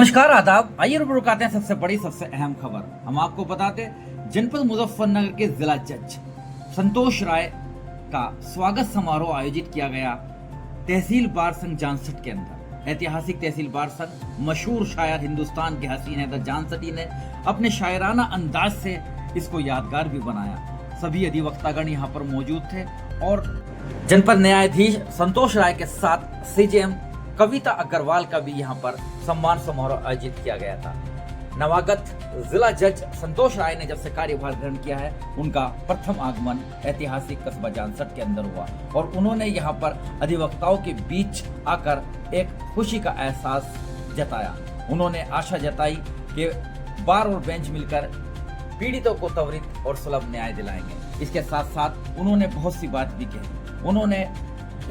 नमस्कार आदाब। आइए रुक आते हैं सबसे बड़ी सबसे अहम खबर। हम आपको बताते जनपद मुजफ्फरनगर के जिला जज संतोष राय का स्वागत समारोह आयोजित किया गया तहसील बार संघ जानसठ के अंदर। ऐतिहासिक तहसील बार संघ मशहूर शायर हिंदुस्तान के हसीन हैदर जानसठी ने अपने शायराना अंदाज से इसको यादगार भी बनाया। सभी अधिवक्तागण यहाँ पर मौजूद थे और जनपद न्यायाधीश संतोष राय के साथ सीजेएम कविता अग्रवाल का भी यहाँ पर सम्मान समारोह आयोजित किया गया था। नवागत जिला जज संतोष राय ने जब से कार्यभार ग्रहण किया है, उनका प्रथम आगमन ऐतिहासिक कस्बा जानसठ के अंदर हुआ और उन्होंने यहाँ पर अधिवक्ताओं के बीच आकर एक खुशी का एहसास जताया। उन्होंने आशा जताई कि बार और बेंच मिलकर पीड़ितों को त्वरित और सुलभ न्याय दिलाएंगे। इसके साथ साथ उन्होंने बहुत सी बात भी कही। उन्होंने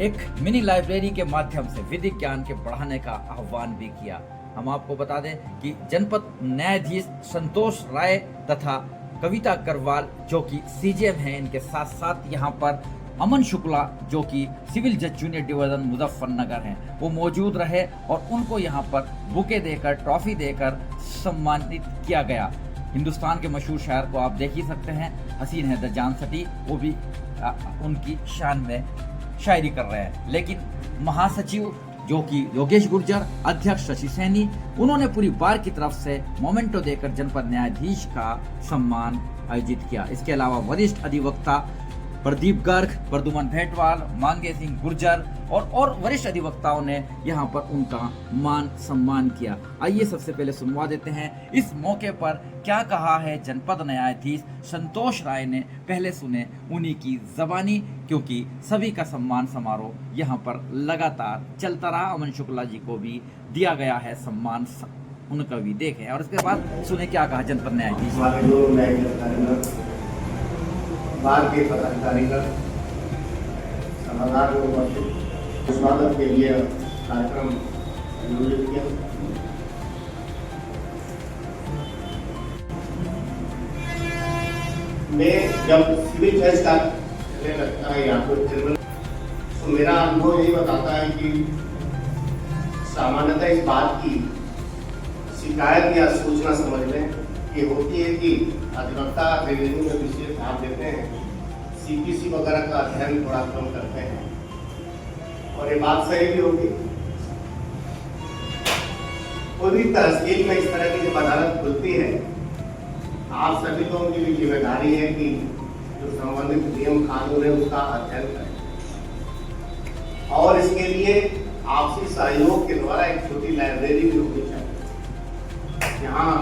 एक मिनी लाइब्रेरी के माध्यम से विधिक ज्ञान के बढ़ाने का आह्वान भी किया। हम आपको बता दें कि जनपद न्यायाधीश संतोष राय तथा कविता अग्रवाल जो कि सीजेएम हैं, इनके साथ साथ यहाँ पर अमन शुक्ला जो कि सिविल जज जूनियर डिवीजन मुजफ्फरनगर हैं, वो मौजूद रहे और उनको यहाँ पर बुके देकर ट्रॉफी देकर सम्मानित किया गया। हिंदुस्तान के मशहूर शायर को आप देख ही सकते हैं, हसीन हैदर जानसठी, वो भी उनकी शान में शायरी कर रहे हैं। लेकिन महासचिव जो कि योगेश गुर्जर, अध्यक्ष शशि सैनी, उन्होंने पूरी बार की तरफ से मोमेंटो देकर जनपद न्यायाधीश का सम्मान आयोजित किया। इसके अलावा वरिष्ठ अधिवक्ता प्रदीप गर्ग, प्रदुमन भेटवाल, मांगे सिंह गुर्जर और वरिष्ठ अधिवक्ताओं ने यहाँ पर उनका मान सम्मान किया। आइए सबसे पहले सुनवा देते हैं इस मौके पर क्या कहा है जनपद न्यायाधीश संतोष राय ने। पहले सुने उन्हीं की जबानी, क्योंकि सभी का सम्मान समारोह यहाँ पर लगातार चलता रहा। अमन शुक्ला जी को भी दिया गया है सम्मान, उनका भी देखें और उसके बाद सुने क्या कहा जनपद न्यायाधीश। बार के पदाधिकारीगण सभागार में उपस्थित स्वागत के लिए कार्यक्रम आयोजित किया। मैं जब सिविल जज का चलने लगता है या फिर क्रिमिनल, तो मेरा अनुभव यही बताता है कि सामान्यतः इस बात की शिकायत या सूचना समझ लें ये होती है कि अधिवक्ता रेवेन्यू में विशेष ध्यान देते हैं, सीपीसी वगैरह का अध्ययन थोड़ा कम करते हैं और ये बात सही भी होगी। कोई भी तहसील में इस तरह की जब अदालत खुलती है, आप सभी लोगों की भी जिम्मेदारी है कि जो संबंधित नियम कानून है उसका अध्ययन करें और इसके लिए आपसी सहयोग के द्वारा एक छोटी लाइब्रेरी भी होनी चाहिए। यहाँ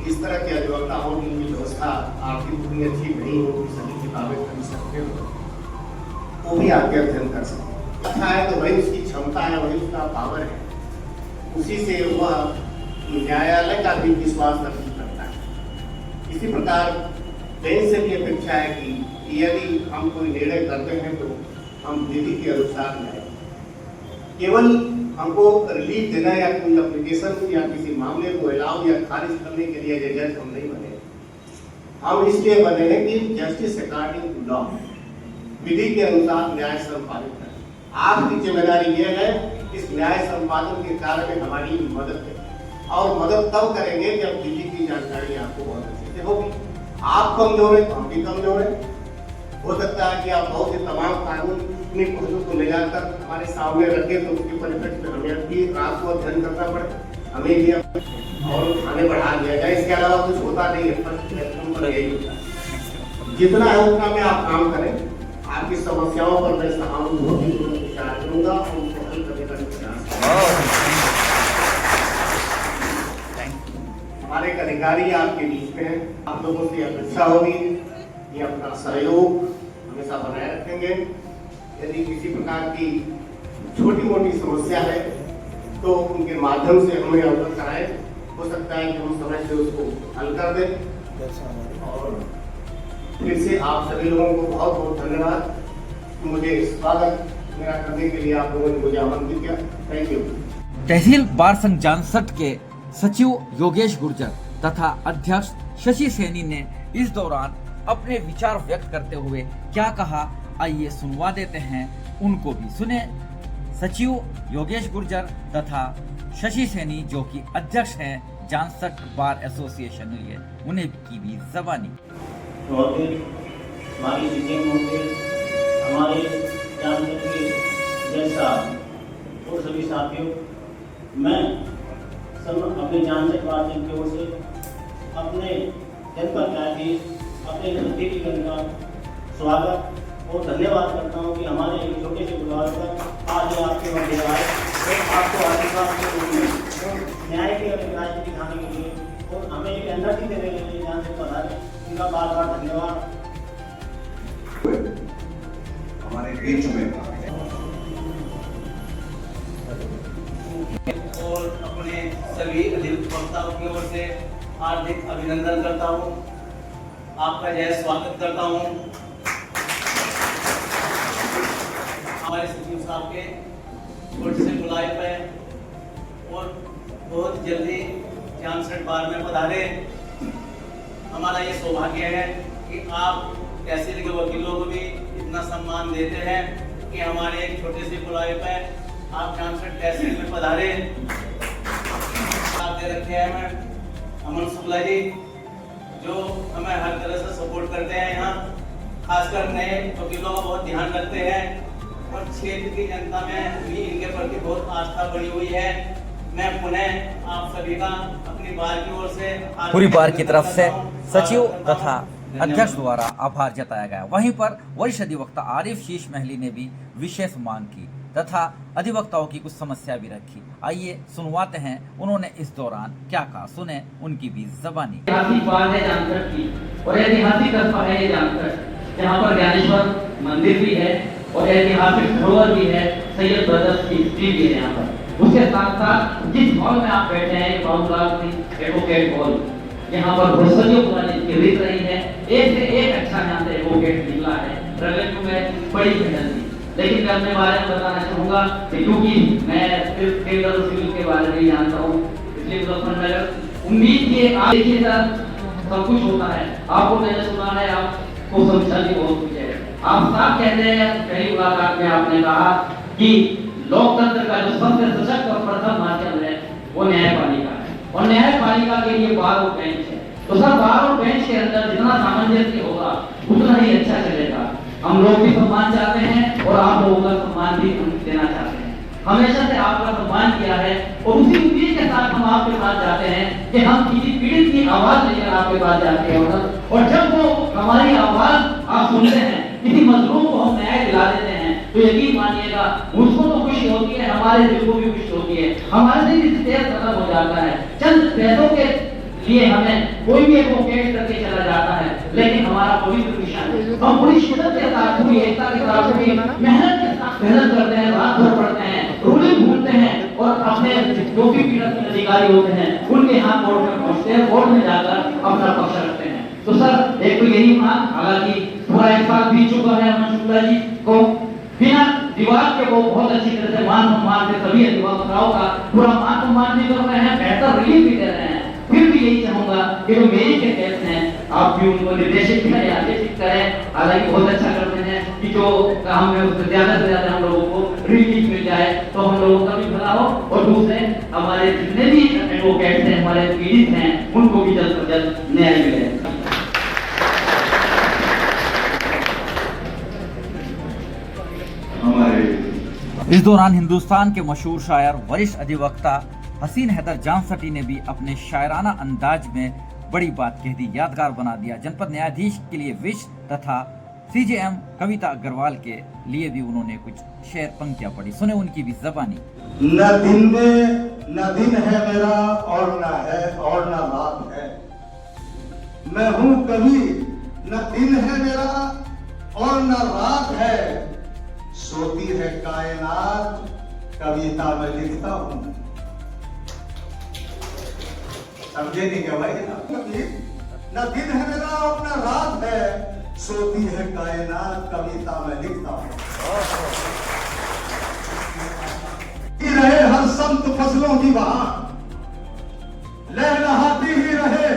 इस तरह के अधिवक्ताओं की व्यवस्था आर्थिक उतनी अच्छी नहीं हो कि सभी किताबें खरीद सकते हो, वो भी आगे अध्ययन कर सकते। अच्छा है तो वही उसकी क्षमता है, वही उसका पावर है, उसी से वह न्यायालय का भी विश्वास अर्जित करता है। इसी प्रकार बेंच से भी अपेक्षा है कि यदि हम कोई निर्णय करते हैं तो हम विधि के अनुसार न्याय, केवल हमको रिलीफ देना या कोई एप्लीकेशन या किसी मामले को अलाउ या खारिज करने के लिए जज हम नहीं बने। हम इसलिए बने हैं कि जस्टिस अकॉर्डिंग टू लॉ, विधि के अनुसार न्याय संपादित करें। आपकी जिम्मेदारी यह है इस न्याय संपादन के कार्य में हमारी मदद करें और मदद तब करेंगे जब विधि की जानकारी आपको बहुत अच्छे से होगी। आप कमजोर है तो हम भी कमजोर है। हो सकता है कि आप बहुत से तमाम कानून अपनी पहुंचों को ले जाकर हमारे सामने रखे तो उसके परिप्रेक्ष्य में हमें भी रात को अध्ययन करना पड़े, हमें भी और आगे बढ़ा दिया जाए। इसके अलावा कुछ होता नहीं है, यही होता है। जितना है उतना में आप काम करें। आपकी समस्याओं पर मैं सहानुभूतिपूर्वक विचार करूंगा और उनको हल करने का प्रयास करूंगा। हमारे एक अधिकारी आपके बीच में है, आप लोगों से अपेक्षा होगी ये अपना सहयोग हमेशा बनाए रखेंगे। यदि किसी प्रकार की छोटी मोटी समस्या है तो उनके माध्यम से हमें अवगत कराएं। हो सकता है कि हम समय से उसको हल कर दें। और फिर से आप सभी लोगों को बहुत बहुत धन्यवाद कि मुझे स्वागत मेरा करने के लिए आप लोगों ने मुझे आमंत्रित किया। Thank you. तहसील बार संघ जानसठ के सचिव योगेश गुर्जर तथा अध्यक्ष शशि सैनी ने इस दौरान अपने विचार व्यक्त करते हुए क्या कहा, आइए सुनवा देते हैं उनको भी। सुने सचिव योगेश गुर्जर तथा शशि सैनी जो कि अध्यक्ष हैं जानसठ बार एसोसिएशन है, उन्हें की भी जबानी। हमारी सीजेम होते हमारे जानसठ के जैसा और सभी साथियों, मैं सब अपने जानसठ बार की ओर से अपने जनपद न्यायाधीश अपने अतिथिगण का स्वागत और धन्यवाद करता हूँ कि हमारे एक छोटे से बुलावे पर आज आपके मध्य आए और आपको आशीर्वाद के रूप में न्याय की राजनीति दिखाने के लिए और हमें एक एनर्जी देने के लिए यहाँ से पधारे, उनका बार बार धन्यवाद। हमारे बीच में और अपने सभी अधिवक्ताओं की ओर से हार्दिक अभिनंदन करता हूँ, आपका जय स्वागत करता हूँ। हमारे सचिव साहब के कोर्ट से बुलाए पे और बहुत जल्दी जानसठ बार में पधारे। हमारा ये सौभाग्य है कि आप तहसील के वकीलों को भी इतना सम्मान देते हैं कि हमारे एक छोटे से बुलाए पे आप जानसठ तहसील में पधारे। आप दे रखे हैं मैं अमन शुक्ला जी, जो हमें हर तरह से सपोर्ट करते हैं, यहाँ खासकर नए वकीलों का बहुत ध्यान रखते हैं और क्षेत्र की जनता में भी इनके प्रति बहुत आस्था बढ़ी हुई है। मैं पुनः आप सभी का अपनी बार की ओर से पूरी बार की तरफ से सचिव तथा अध्यक्ष द्वारा आभार जताया गया। वहीं पर वरिष्ठ अधिवक्ता आरिफ शीश महली ने भी विशेष मांग की तथा अधिवक्ताओं की कुछ समस्या भी रखी। आइए सुनवाते हैं उन्होंने इस दौरान क्या कहा, सुने उनकी भी जबानी। ऐतिहासिक बात है जानसठ की और ऐतिहासिक कस्बा है ये जानसठ, यहाँ पर ज्ञानेश्वर मंदिर भी है और ऐतिहासिक धरोहर भी है, सैयद ब्रदर्स की हिस्ट्री भी है यहाँ पर। उसके साथ साथ जिस हॉल में आप बैठे हैं बाबूलाल एडवोकेट हॉल, यहाँ पर बरसदियों पुरानी इसकी रीत रही है, एक से एक अच्छा यहाँ से एडवोकेट निकला है। रेवेन्यू में बड़ी मेहनत थी, लेकिन मैं अपने बारे में बताना चाहूँगा कि क्योंकि मैं सिर्फ फेडरल सिविल के बारे में जानता हूँ, इसलिए मुजफ्फरनगर उम्मीद की आप देखिए सर सब कुछ होता है। आपको मैंने सुना है आपको समझा भी बहुत कुछ है। आप साफ कहते हैं, पहली मुलाकात में आपने कहा कि लोकतंत्र का जो सबसे सशक्त और प्रथम माध्यम है वो न्यायपालिका है और न्यायपालिका के लिए बार और बेंच है। तो सर बार और बेंच के अंदर जितना सामंजस्य होगा उतना ही अच्छा चलेगा। हम लोग भी सम्मान चाहते हैं और आप लोगों का सम्मान भी हम देना चाहते हैं। हमेशा से आपका सम्मान किया है और उसी उम्मीद के साथ हम आपके पास जाते हैं कि हम किसी पीड़ित की आवाज लेकर आपके पास जाते हैं और जब वो हमारी आवाज आप सुनते हैं, किसी मजलूम को हम न्याय दिला देते हैं, तो यकीन मानिएगा उसको तो खुशी होती है, हमारे दिल को भी खुशी होती है, हमारे दिल से तेज खत्म हो जाता है। चंद पैसों के लिए हमें कोई भी एडवोकेट करके चला जाता है, लेकिन हमारा पवित्र मिशन हम पूरी शिद्दत के साथ पूरी एकता के साथ पूरी मेहनत के साथ मेहनत करते हैं, रात भर पढ़ते हैं, रूलिंग ढूंढते हैं और अपने जो भी पीड़ित अधिकारी होते हैं उनके यहाँ कोर्ट में पहुँचते हैं, कोर्ट में जाकर अपना पक्ष रखते हैं। तो सर एक तो यही मांग, हालांकि पूरा एक साल बीत चुका है, अमन शुक्ला जी को बिना विवाद के वो बहुत अच्छी तरह से मान सम्मान से सभी अधिवक्ताओं का पूरा मान सम्मान भी कर रहे हैं, बेहतर रिलीफ भी दे रहे हैं। फिर भी यही चाहूंगा कि जो मेरी के केस हैं आप भी उनको निर्देशित करें, आदेशित करें। हालांकि बहुत अच्छा करते हैं कि जो काम है उससे ज्यादा से ज्यादा हम लोगों को रिलीफ मिल जाए तो हम लोगों का भी भला हो और दूसरे हमारे जितने भी एडवोकेट्स हैं, हमारे पीड़ित हैं, उनको भी जल्द से जल्द न्याय मिले। इस दौरान हिंदुस्तान के मशहूर शायर वरिष्ठ अधिवक्ता हसीन हैदर जानसठी ने भी अपने शायराना अंदाज में बड़ी बात कह दी, यादगार बना दिया। जनपद न्यायाधीश के लिए विश तथा सीजेएम कविता अग्रवाल के लिए भी उन्होंने कुछ शेर पंक्तियां पढ़ी, सुने उनकी भी जबानी। न दिन है मेरा और न है और न रात है, मैं हूं कभी, न दिन है मेरा और न रात है, सोती है कायनात कविता में लिखता हूं। समझे नहीं क्या भाई? न दिन है मेरा और न रात है, सोती है कायनात कविता में लिखता हूं। रहे हर संत फसलों की बहार, लहलहाती ही रहे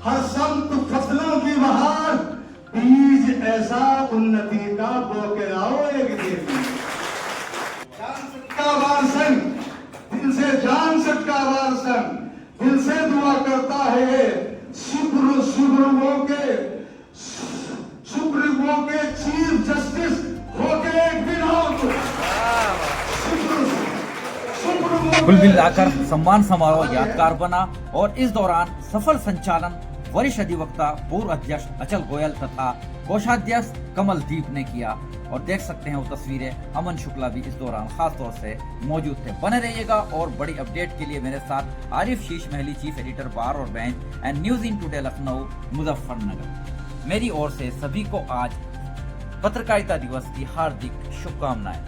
हर संत फसलों की बहार, बीज ऐसा उन्नति का बो के लाओ एक दिन। संघ दिल से जान सकता वारसन, दिल से दुआ करता है ये सुप्रीमो के चीफ जस्टिस होके एक दिन कुल मिलाकर सम्मान समारोह यादगार बना और इस दौरान सफल संचालन वरिष्ठ अधिवक्ता पूर्व अध्यक्ष अचल गोयल तथा कोषाध्यक्ष कमलदीप ने किया। और देख सकते हैं वो तस्वीरें, अमन शुक्ला भी इस दौरान खास तौर से मौजूद थे। बने रहिएगा और बड़ी अपडेट के लिए मेरे साथ आरिफ शीश महली, चीफ एडिटर बार और bench and news in today Lucknow Muzaffarnagar. मेरी ओर से सभी को आज पत्रकारिता दिवस की हार्दिक शुभकामनाएं।